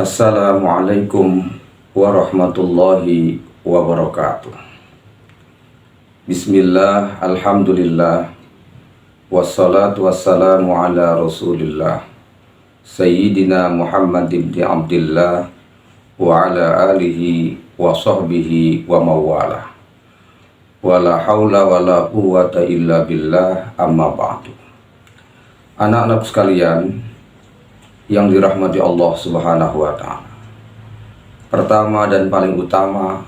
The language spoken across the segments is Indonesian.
Assalamualaikum warahmatullahi wabarakatuh. Bismillah, alhamdulillah, wassalatu wassalamu ala rasulillah Sayyidina Muhammad ibn Abdillah wa ala alihi wa sahbihi wa mawalah. Wala hawla wala quwwata illa billah, amma ba'du. Anak-anak sekalian yang dirahmati Allah Subhanahu wa ta'ala, pertama dan paling utama,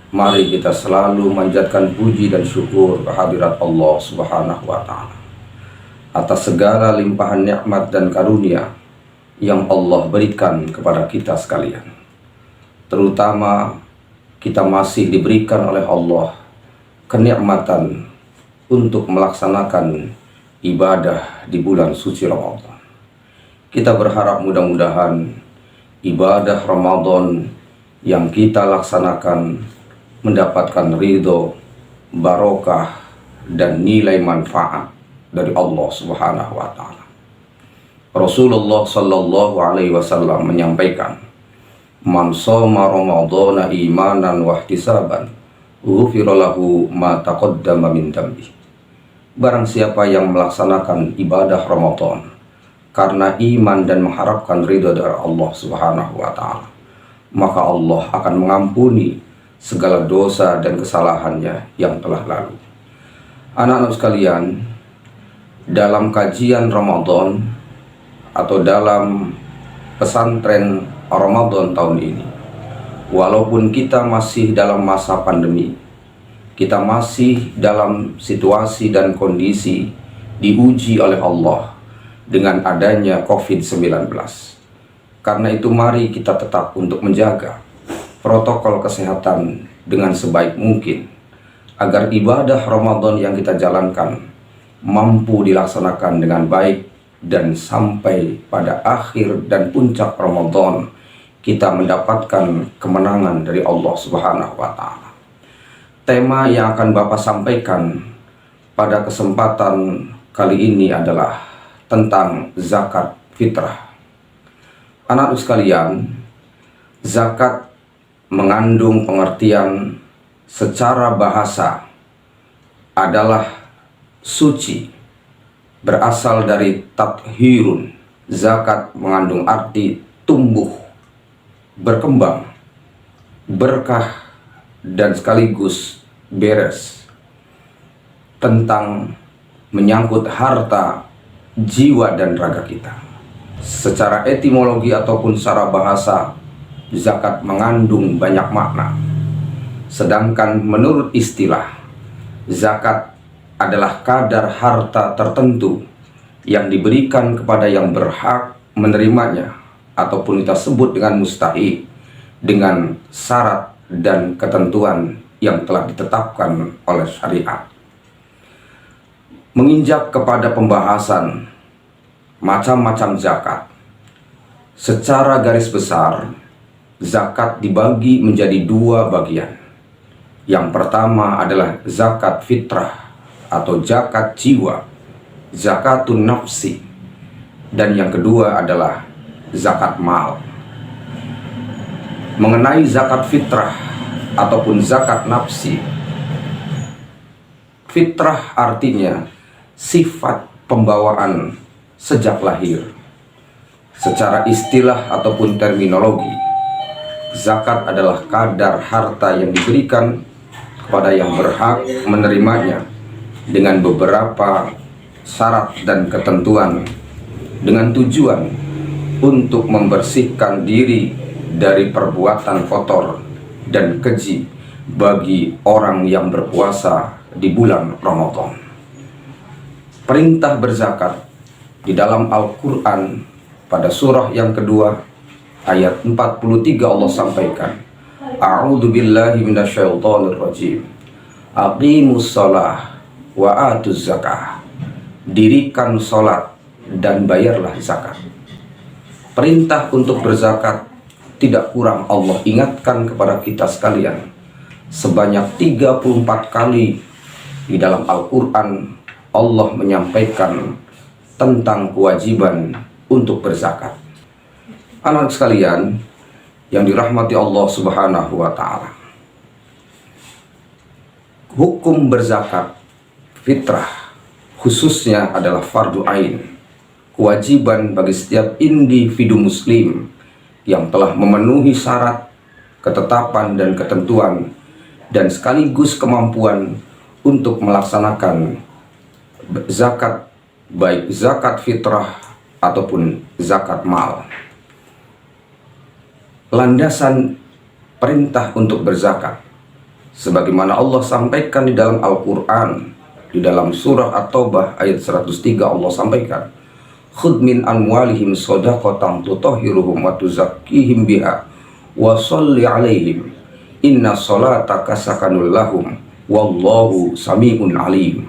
mari kita selalu manjatkan puji dan syukur kehadirat Allah Subhanahu wa ta'ala atas segala limpahan nikmat dan karunia yang Allah berikan kepada kita sekalian. Terutama kita masih diberikan oleh Allah kenikmatan untuk melaksanakan ibadah di bulan suci Ramadan. Kita berharap mudah-mudahan ibadah Ramadan yang kita laksanakan mendapatkan ridho, barokah, dan nilai manfaat dari Allah Subhanahu wa ta'ala. Rasulullah sallallahu alaihi wasallam menyampaikan, "Man shoma Ramadhana imanan wa ihtisaban, ghufira lahu ma taqaddama min dhanbi." Barang siapa yang melaksanakan ibadah Ramadan karena iman dan mengharapkan ridha dari Allah Subhanahu wa ta'ala, maka Allah akan mengampuni segala dosa dan kesalahannya yang telah lalu. Anak-anak sekalian, dalam kajian Ramadan atau dalam pesantren Ramadan tahun ini, walaupun kita masih dalam masa pandemi, kita masih dalam situasi dan kondisi diuji oleh Allah dengan adanya COVID-19. Karena itu mari kita tetap untuk menjaga protokol kesehatan dengan sebaik mungkin agar ibadah Ramadan yang kita jalankan mampu dilaksanakan dengan baik dan sampai pada akhir dan puncak Ramadan kita mendapatkan kemenangan dari Allah Subhanahu wa ta'ala. Tema yang akan Bapak sampaikan pada kesempatan kali ini adalah tentang zakat fitrah. Anak-anak sekalian, zakat mengandung pengertian secara bahasa adalah suci, berasal dari tathirun. Zakat mengandung arti tumbuh, berkembang, berkah, dan sekaligus beres, tentang menyangkut harta, jiwa, dan raga kita. Secara etimologi ataupun secara bahasa, zakat mengandung banyak makna. Sedangkan menurut istilah, zakat adalah kadar harta tertentu yang diberikan kepada yang berhak menerimanya, ataupun kita sebut dengan mustahik, dengan syarat dan ketentuan yang telah ditetapkan oleh syariat. Menginjak kepada pembahasan macam-macam zakat, secara garis besar zakat dibagi menjadi dua bagian. Yang pertama adalah zakat fitrah atau zakat jiwa, zakatun nafsi, dan yang kedua adalah zakat mal. Mengenai zakat fitrah ataupun zakat nafsi, fitrah artinya sifat pembawaan sejak lahir. Secara istilah ataupun terminologi, zakat adalah kadar harta yang diberikan kepada yang berhak menerimanya dengan beberapa syarat dan ketentuan, dengan tujuan untuk membersihkan diri dari perbuatan kotor dan keji bagi orang yang berpuasa di bulan Ramadan. Perintah berzakat di dalam Al-Quran pada surah yang kedua ayat 43 Allah sampaikan, "A'udzu billahi minasyaitonir rajim. Aqimus shalah wa atuz zakah." Dirikan salat dan bayarlah zakat. Perintah untuk berzakat tidak kurang Allah ingatkan kepada kita sekalian sebanyak 34 kali di dalam Al-Quran. Allah menyampaikan tentang kewajiban untuk berzakat. Anak sekalian, yang dirahmati Allah Subhanahu wa Ta'ala, hukum berzakat fitrah khususnya adalah fardu ain, kewajiban bagi setiap individu muslim yang telah memenuhi syarat, ketetapan dan ketentuan dan sekaligus kemampuan untuk melaksanakan zakat, baik zakat fitrah ataupun zakat mal. Landasan perintah untuk berzakat sebagaimana Allah sampaikan di dalam Al-Qur'an, di dalam surah At-Taubah ayat 103, Allah sampaikan, "Khudh min amwalihim shadaqatan tutahhiruhum wa tuzakkihim biha wa sholli 'alaihim inna sholataka sakanul lahum wallahu sami'un alim."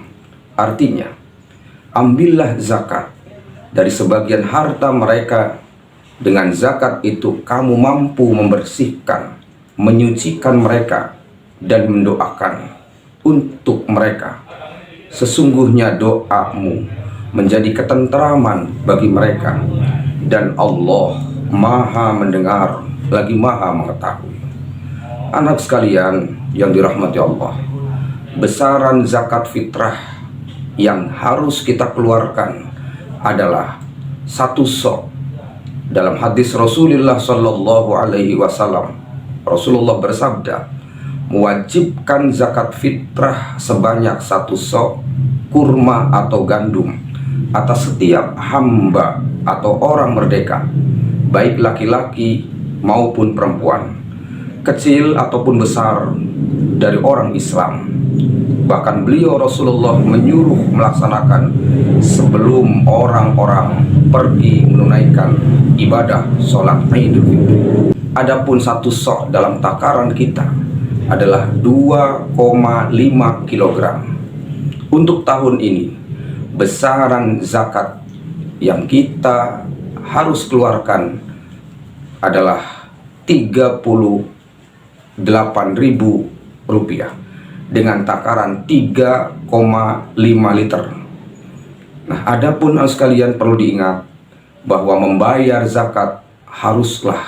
Artinya, ambillah zakat dari sebagian harta mereka. Dengan zakat itu kamu mampu membersihkan, menyucikan mereka dan mendoakan untuk mereka. Sesungguhnya doamu menjadi ketentraman bagi mereka dan Allah Maha mendengar lagi Maha mengetahui. Anak sekalian yang dirahmati Allah, besaran zakat fitrah yang harus kita keluarkan adalah 1 sok. Dalam hadis Rasulullah Shallallahu Alaihi Wasallam, Rasulullah bersabda, mewajibkan zakat fitrah sebanyak 1 sok kurma atau gandum atas setiap hamba atau orang merdeka, baik laki-laki maupun perempuan, kecil ataupun besar dari orang Islam. Bahkan beliau Rasulullah menyuruh melaksanakan sebelum orang-orang pergi menunaikan ibadah sholat Idul Fitri. Adapun 1 sok dalam takaran kita adalah 2,5 kg. Untuk tahun ini, besaran zakat yang kita harus keluarkan adalah Rp38.000 dengan takaran 3,5 liter. Nah, adapun sekalian perlu diingat bahwa membayar zakat haruslah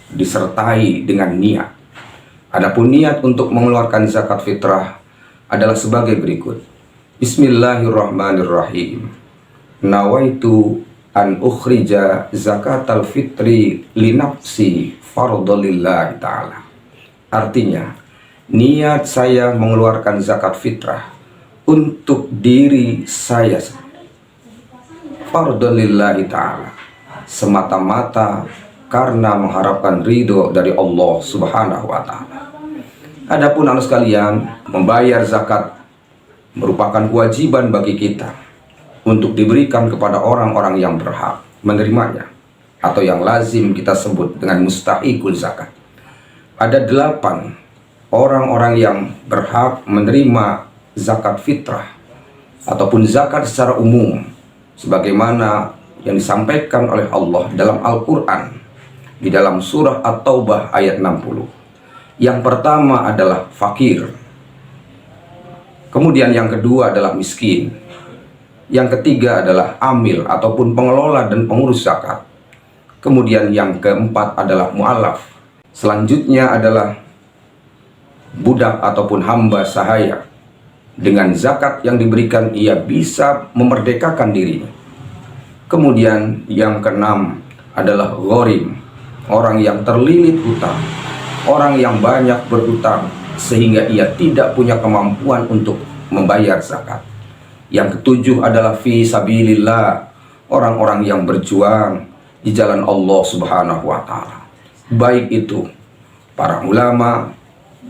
disertai dengan niat. Adapun niat untuk mengeluarkan zakat fitrah adalah sebagai berikut. Bismillahirrahmanirrahim. Nawaitu an ukhrija zakatal fitri li nafsi fardhalillahi ta'ala. Artinya, niat saya mengeluarkan zakat fitrah untuk diri saya fardhalillahi ta'ala, semata-mata karena mengharapkan ridho dari Allah Subhanahu wa Ta'ala. Adapun anak sekalian, membayar zakat merupakan kewajiban bagi kita untuk diberikan kepada orang-orang yang berhak menerimanya, atau yang lazim kita sebut dengan mustahiqul zakat. Ada 8 orang-orang yang berhak menerima zakat fitrah ataupun zakat secara umum, sebagaimana yang disampaikan oleh Allah dalam Al-Quran di dalam surah At-Taubah ayat 60. Yang pertama adalah fakir, kemudian yang kedua adalah miskin, yang ketiga adalah amil ataupun pengelola dan pengurus zakat, kemudian yang keempat adalah mu'alaf, selanjutnya adalah budak ataupun hamba sahaya. Dengan zakat yang diberikan ia bisa memerdekakan dirinya. Kemudian yang keenam adalah gharim, orang yang terlilit hutang, orang yang banyak berhutang sehingga ia tidak punya kemampuan untuk membayar zakat. Yang ketujuh adalah fi sabilillah, orang-orang yang berjuang di jalan Allah Subhanahu wa Ta'ala, baik itu para ulama,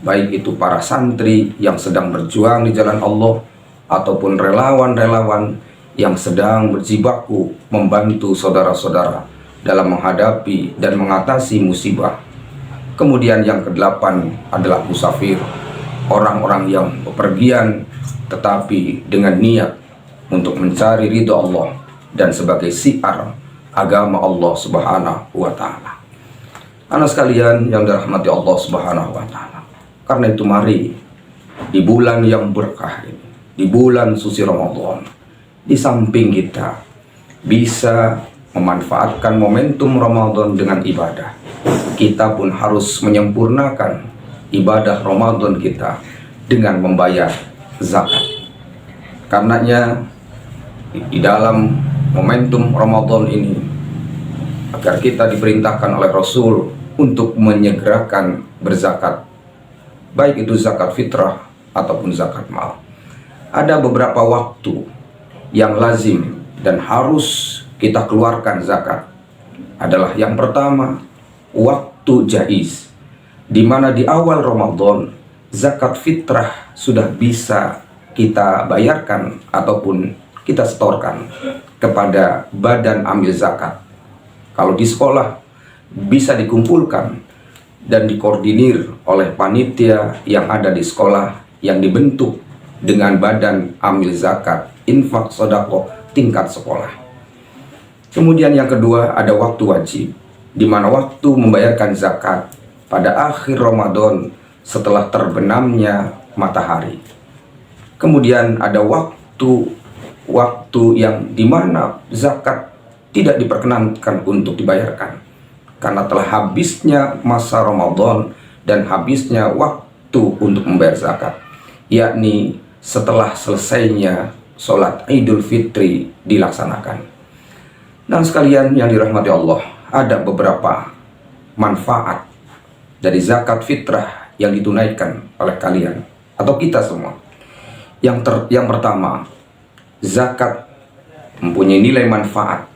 baik itu para santri yang sedang berjuang di jalan Allah, ataupun relawan-relawan yang sedang berjibaku membantu saudara-saudara dalam menghadapi dan mengatasi musibah. Kemudian yang kedelapan adalah musafir, orang-orang yang bepergian tetapi dengan niat untuk mencari ridha Allah dan sebagai syiar agama Allah Subhanahu wa Ta'ala. Anak sekalian yang dirahmati Allah Subhanahu wa Ta'ala, karena itu mari di bulan yang berkah ini, di bulan suci Ramadan, di samping kita bisa memanfaatkan momentum Ramadan dengan ibadah, kita pun harus menyempurnakan ibadah Ramadan kita dengan membayar zakat. Karenanya di dalam momentum Ramadan ini, agar kita diperintahkan oleh Rasul untuk menyegerakan berzakat, baik itu zakat fitrah ataupun zakat mal. Ada beberapa waktu yang lazim dan harus kita keluarkan zakat. Adalah yang pertama, waktu jaiz, di mana di awal Ramadan zakat fitrah sudah bisa kita bayarkan ataupun kita setorkan kepada badan amil zakat. Kalau di sekolah bisa dikumpulkan dan dikoordinir oleh panitia yang ada di sekolah yang dibentuk dengan badan amil zakat, infak, sedekah tingkat sekolah. Kemudian yang kedua, ada waktu wajib, di mana waktu membayarkan zakat pada akhir Ramadan setelah terbenamnya matahari. Kemudian ada waktu yang dimana zakat tidak diperkenankan untuk dibayarkan karena telah habisnya masa Ramadan dan habisnya waktu untuk membayar zakat, yakni setelah selesainya sholat Idul Fitri dilaksanakan. Dan sekalian yang dirahmati Allah, ada beberapa manfaat dari zakat fitrah yang ditunaikan oleh kalian atau kita semua. Yang pertama, zakat mempunyai nilai manfaat,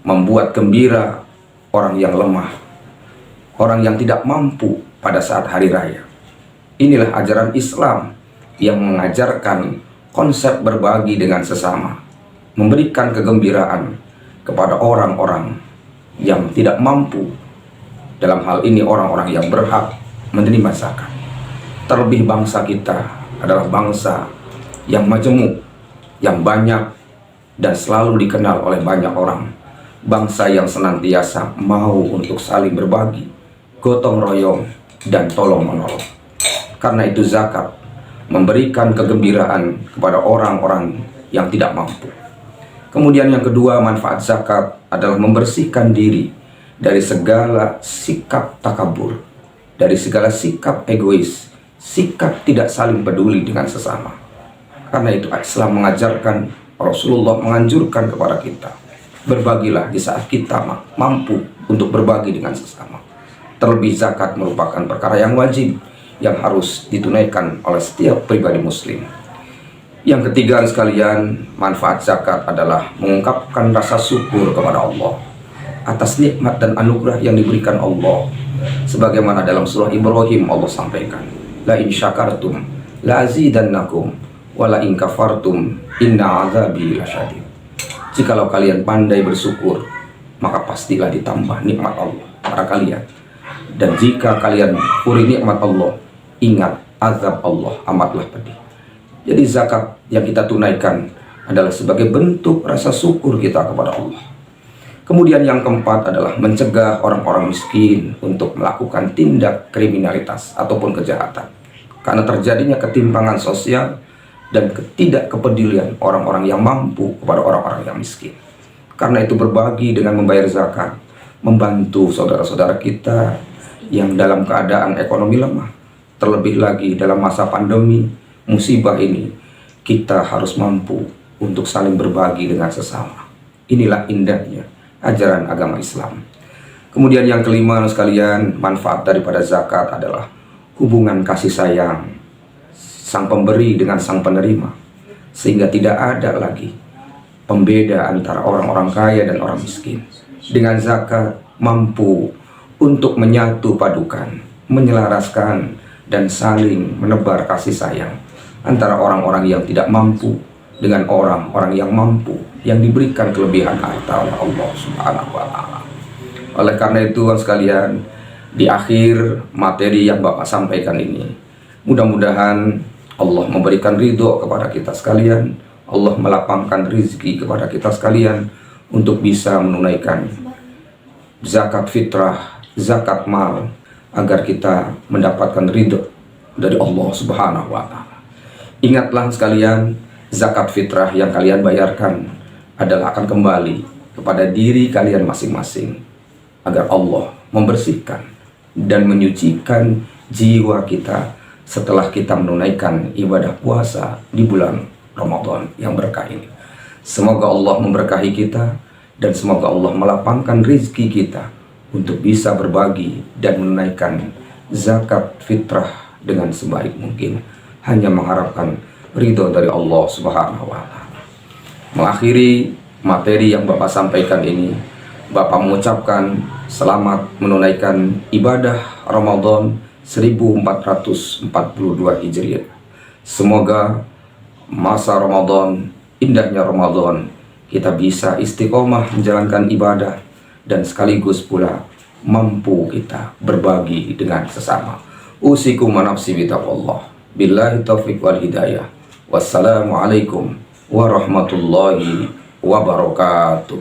membuat gembira orang yang lemah, orang yang tidak mampu pada saat hari raya. Inilah ajaran Islam yang mengajarkan konsep berbagi dengan sesama, memberikan kegembiraan kepada orang-orang yang tidak mampu. Dalam hal ini orang-orang yang berhak menerima zakat. Terlebih bangsa kita adalah bangsa yang majemuk, yang banyak dan selalu dikenal oleh banyak orang. Bangsa yang senantiasa mau untuk saling berbagi, gotong royong dan tolong menolong. Karena itu zakat memberikan kegembiraan kepada orang-orang yang tidak mampu. Kemudian yang kedua, manfaat zakat adalah membersihkan diri dari segala sikap takabur, dari segala sikap egois, sikap tidak saling peduli dengan sesama. Karena itu Islam mengajarkan, Rasulullah menganjurkan kepada kita, berbagilah di saat kita mampu untuk berbagi dengan sesama. Terlebih zakat merupakan perkara yang wajib yang harus ditunaikan oleh setiap pribadi muslim. Yang ketiga sekalian, manfaat zakat adalah mengungkapkan rasa syukur kepada Allah atas nikmat dan anugerah yang diberikan Allah. Sebagaimana dalam surah Ibrahim Allah sampaikan, la in syakartum la azidannakum wa la in kafartum inna azabi lasyadid. Jikalau kalian pandai bersyukur, maka pastilah ditambah nikmat Allah pada kalian. Dan jika kalian kufuri nikmat Allah, ingat azab Allah amatlah pedih. Jadi zakat yang kita tunaikan adalah sebagai bentuk rasa syukur kita kepada Allah. Kemudian yang keempat adalah mencegah orang-orang miskin untuk melakukan tindak kriminalitas ataupun kejahatan. Karena terjadinya ketimpangan sosial dan ketidakkepedulian orang-orang yang mampu kepada orang-orang yang miskin. Karena itu berbagi dengan membayar zakat, membantu saudara-saudara kita yang dalam keadaan ekonomi lemah. Terlebih lagi dalam masa pandemi musibah ini, kita harus mampu untuk saling berbagi dengan sesama. Inilah indahnya ajaran agama Islam. Kemudian yang kelima sekalian, manfaat daripada zakat adalah hubungan kasih sayang sang pemberi dengan sang penerima, sehingga tidak ada lagi pembeda antara orang-orang kaya dan orang miskin. Dengan zakat mampu untuk menyatu padukan, menyelaraskan dan saling menebar kasih sayang antara orang-orang yang tidak mampu dengan orang-orang yang mampu, yang diberikan kelebihan harta oleh Allah Subhanahu wa Ta'ala. Oleh karena itu sekalian, di akhir materi yang Bapak sampaikan ini, mudah-mudahan Allah memberikan ridho kepada kita sekalian, Allah melapangkan rizki kepada kita sekalian untuk bisa menunaikan zakat fitrah, zakat mal, agar kita mendapatkan ridho dari Allah Subhanahu wa Ta'ala. Ingatlah sekalian, zakat fitrah yang kalian bayarkan adalah akan kembali kepada diri kalian masing-masing, agar Allah membersihkan dan menyucikan jiwa kita setelah kita menunaikan ibadah puasa di bulan Ramadan yang berkah ini. Semoga Allah memberkahi kita dan semoga Allah melapangkan rizki kita untuk bisa berbagi dan menunaikan zakat fitrah dengan sebaik mungkin, hanya mengharapkan ridho dari Allah Subhanahu wa Ta'ala. Mengakhiri materi yang Bapak sampaikan ini, Bapak mengucapkan selamat menunaikan ibadah Ramadan 1442 Hijriah. Semoga masa Ramadan, indahnya Ramadan, kita bisa istiqomah menjalankan ibadah dan sekaligus pula mampu kita berbagi dengan sesama. Usikum wa nafsi bitaqwallah. Billahi taufiq wal hidayah. Wassalamualaikum warahmatullahi wabarakatuh.